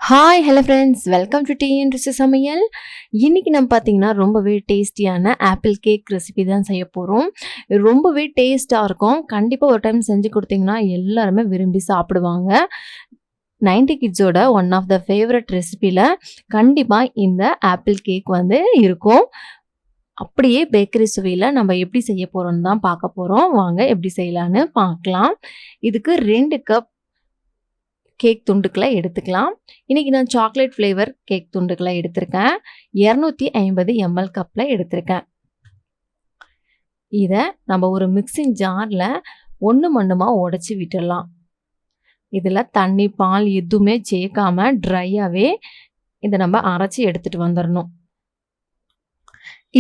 Hi hello friends, welcome to TN ருசி சமையல். இன்றைக்கி நம்ம பார்த்திங்கன்னா ரொம்பவே டேஸ்டியான ஆப்பிள் கேக் ரெசிபி தான் செய்ய போகிறோம். ரொம்பவே டேஸ்ட்டாக இருக்கும். கண்டிப்பாக ஒரு டைம் செஞ்சு கொடுத்தீங்கன்னா எல்லாருமே விரும்பி சாப்பிடுவாங்க. 90 கிட்ஸோட ஒன் ஆஃப் த ஃபேவரட் ரெசிபியில் கண்டிப்பாக இந்த ஆப்பிள் கேக் வந்து இருக்கும். அப்படியே பேக்கரி சுவையில் நம்ம எப்படி செய்ய போகிறோம்னு தான் பார்க்க போகிறோம். வாங்க எப்படி செய்யலான்னு பார்க்கலாம். இதுக்கு 2 கப் கேக் துண்டுக்களை எடுத்துக்கலாம். இன்றைக்கி நான் சாக்லேட் ஃப்ளேவர் கேக் துண்டுக்களை எடுத்திருக்கேன். 250 ml கப்பில் எடுத்திருக்கேன். இதை நம்ம ஒரு மிக்சிங் ஜாரில் ஒன்றுமாக உடச்சி விட்டுடலாம். இதில் தண்ணி பால் எதுவுமே சேர்க்காம ட்ரையாகவே இதை நம்ம அரைச்சி எடுத்துகிட்டு வந்துடணும்.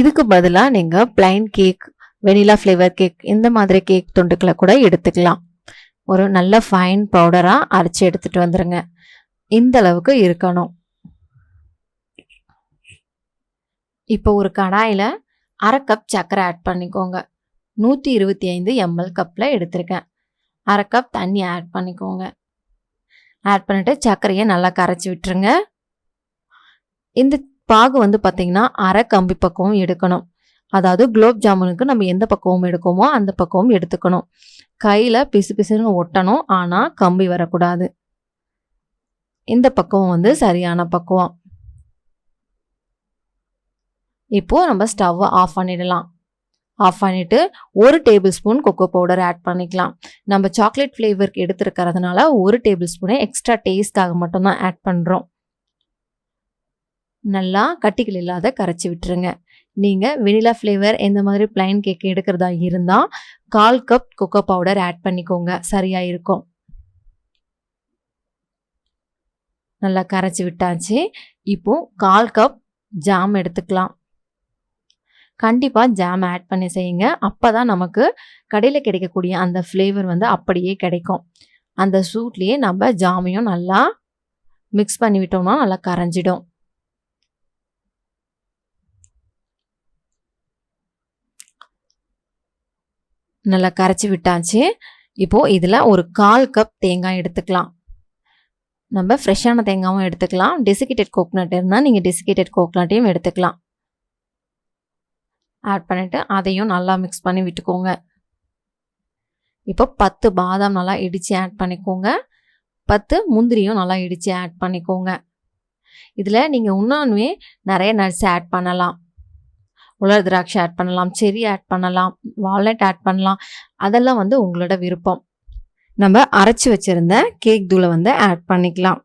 இதுக்கு பதிலாக நீங்கள் plain cake, vanilla flavour cake இந்த மாதிரி கேக் துண்டுக்களை கூட எடுத்துக்கலாம். ஒரு நல்ல ஃபைன் பவுடராக அரைச்சி எடுத்துகிட்டு வந்துடுங்க. இந்த அளவுக்கு இருக்கணும். இப்போ ஒரு கடாயில் 1/2 கப் சர்க்கரை ஆட் பண்ணிக்கோங்க. 125 ml கப்பில் எடுத்திருக்கேன். 1/2 கப் தண்ணி ஆட் பண்ணிக்கோங்க. ஆட் பண்ணிவிட்டு சர்க்கரையை நல்லா கரைச்சி விட்டுருங்க. இந்த பாகு வந்து பார்த்திங்கன்னா அரை கம்பி பக்குவம் எடுக்கணும். அதாவது குலோப் ஜாமுனுக்கு நம்ம எந்த பக்குவம் எடுக்கோமோ அந்த பக்குவம் எடுத்துக்கணும். கையில் பிசு பிசுன்னு ஒட்டணும், ஆனால் கம்பி வரக்கூடாது. இந்த பக்குவம் வந்து சரியான பக்குவம். இப்போது நம்ம ஸ்டவ்வை ஆஃப் பண்ணிடலாம். ஆஃப் பண்ணிவிட்டு 1 tablespoon cocoa powder add பண்ணிக்கலாம். நம்ம சாக்லேட் ஃப்ளேவருக்கு எடுத்துருக்கிறதுனால 1 டேபிள் ஸ்பூனே எக்ஸ்ட்ரா டேஸ்ட்காக மட்டும்தான் ஆட் பண்ணுறோம். நல்லா கட்டிகள் இல்லாத கரைச்சி விட்டுருங்க. நீங்கள் வெனிலா ஃப்ளேவர் இந்த மாதிரி பிளைன் கேக் எடுக்கிறதா இருந்தால் 1/4 கப் கொக்கோ பவுடர் ஆட் பண்ணிக்கோங்க, சரியாக இருக்கும். நல்லா கரைச்சி விட்டாச்சு. இப்போது 1/4 கப் ஜாம் எடுத்துக்கலாம். கண்டிப்பாக ஜாம் ஆட் பண்ணி செய்யுங்க. அப்போ தான் நமக்கு கடையில் கிடைக்கக்கூடிய அந்த ஃப்ளேவர் வந்து அப்படியே கிடைக்கும். அந்த சூட்லேயே நம்ம ஜாமையும் நல்லா மிக்ஸ் பண்ணி விட்டோம்னா நல்லா கரைஞ்சிடும். நல்லா கரைச்சி விட்டாச்சு. இப்போது இதில் ஒரு 1/4 கப் தேங்காய் எடுத்துக்கலாம். நம்ம ஃப்ரெஷ்ஷான தேங்காயும் எடுத்துக்கலாம். டெசிகேட்டட் கோகோனட் இருந்தால் நீங்கள் டெசிகேட்டட் கோகோனட்டையும் எடுத்துக்கலாம். ஆட் பண்ணிவிட்டு அதையும் நல்லா மிக்ஸ் பண்ணி விட்டுக்கோங்க. இப்போ 10 பாதாம் நல்லா இடித்து ஆட் பண்ணிக்கோங்க. 10 முந்திரியும் நல்லா இடித்து ஆட் பண்ணிக்கோங்க. இதில் நீங்கள் இன்னொன்றுமே நிறைய நட்ஸ் ஆட் பண்ணலாம். உலர் திராட்சை ஆட் பண்ணலாம், செரி ஆட் பண்ணலாம், வால்நட் ஆட் பண்ணலாம். அதெல்லாம் வந்து உங்களோட விருப்பம். நம்ம அரைச்சி வச்சுருந்த கேக் தூளை வந்து ஆட் பண்ணிக்கலாம்.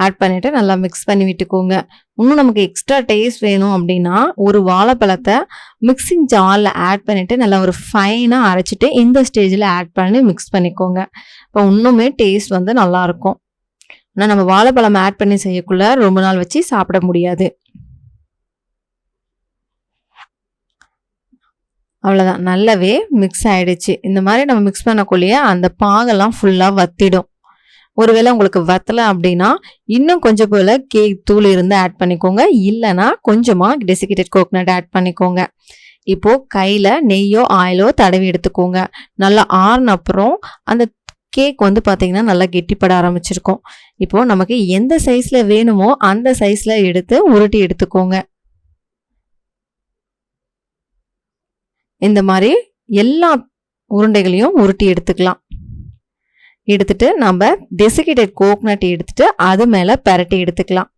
ஆட் பண்ணிவிட்டு நல்லா மிக்ஸ் பண்ணி விட்டுக்கோங்க. இன்னும் நமக்கு எக்ஸ்ட்ரா டேஸ்ட் வேணும் அப்படின்னா ஒரு வாழைப்பழத்தை மிக்சிங் ஜாரில் ஆட் பண்ணிவிட்டு நல்லா ஒரு ஃபைனாக அரைச்சிட்டு இந்த ஸ்டேஜில் ஆட் பண்ணி மிக்ஸ் பண்ணிக்கோங்க. இப்போ இன்னுமே டேஸ்ட் வந்து நல்லாயிருக்கும். ஆனால் நம்ம வாழைப்பழம் ஆட் பண்ணி செய்யக்குள்ள ரொம்ப நாள் வச்சு சாப்பிட முடியாது. அவ்வளோதான், நல்லாவே மிக்ஸ் ஆகிடுச்சு. இந்த மாதிரி நம்ம மிக்ஸ் பண்ணக்குள்ளேயே அந்த பாகெல்லாம் ஃபுல்லாக வத்திடும். ஒருவேளை உங்களுக்கு வத்தலை அப்படின்னா இன்னும் கொஞ்சம் போல் கேக் தூள் இருந்து ஆட் பண்ணிக்கோங்க. இல்லைனா கொஞ்சமாக டெசிகேட்டட் கோகோனட் ஆட் பண்ணிக்கோங்க. இப்போது கையில் நெய்யோ ஆயிலோ தடவி எடுத்துக்கோங்க. நல்லா ஆறுன அப்புறம் அந்த கேக் வந்து பார்த்திங்கன்னா நல்லா கெட்டிப்பட ஆரம்பிச்சிருக்கும். இப்போது நமக்கு எந்த சைஸில் வேணுமோ அந்த சைஸில் எடுத்து உருட்டி எடுத்துக்கோங்க. இந்த மாதிரி எல்லா உருண்டைகளையும் உருட்டி எடுத்துக்கலாம். எடுத்துட்டு நம்ம டெசிகேட்டட் கோகோனட் எடுத்துட்டு அது மேலே பரட்டி எடுத்துக்கலாம்.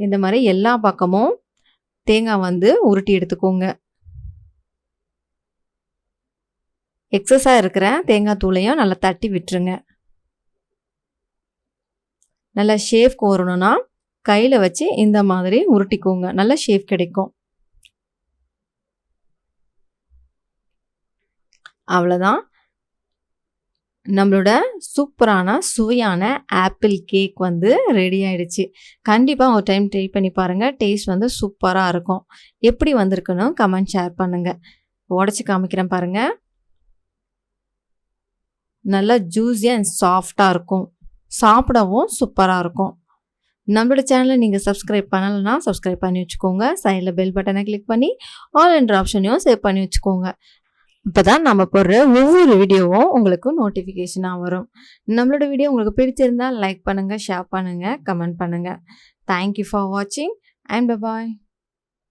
இந்த மாதிரி எல்லா பக்கமும் தேங்காய் வந்து உருட்டி எடுத்துக்கோங்க. எக்ஸஸாக இருக்கிற தேங்காய் தூளையும் நல்லா தட்டி விட்டுருங்க. நல்லா ஷேப் கோரணும்னா கையில் வச்சு இந்த மாதிரி உருட்டிக்கோங்க. நல்ல ஷேப் கிடைக்கும். அவ்வளோதான், நம்மளோட சூப்பரான சுவையான ஆப்பிள் கேக் வந்து ரெடி ஆகிடுச்சு. கண்டிப்பாக ஒரு டைம் ட்ரை பண்ணி பாருங்கள். டேஸ்ட் வந்து சூப்பராக இருக்கும். எப்படி வந்திருக்குன்னு கமெண்ட் ஷேர் பண்ணுங்கள். உடச்சி காமிக்கிறேன் பாருங்கள். நல்லா ஜூஸியாக அண்ட் சாஃப்டாக இருக்கும். சாப்பிடவும் சூப்பராக இருக்கும். நம்மளோட சேனலை நீங்கள் சப்ஸ்கிரைப் பண்ணலைன்னா சப்ஸ்கிரைப் பண்ணி வச்சுக்கோங்க. சைடில் பெல் பட்டனை கிளிக் பண்ணி ஆல் என்ற ஆப்ஷனையும் சேவ் பண்ணி வச்சுக்கோங்க. அப்பதான் நம்ம போடுற ஒவ்வொரு வீடியோவும் உங்களுக்கு நோட்டிஃபிகேஷனா வரும். நம்மளோட வீடியோ உங்களுக்கு பிடிச்சிருந்தா லைக் பண்ணுங்க, ஷேர் பண்ணுங்க, கமெண்ட் பண்ணுங்க. தேங்க் யூ ஃபார் வாட்சிங் அண்ட் பை பாய்.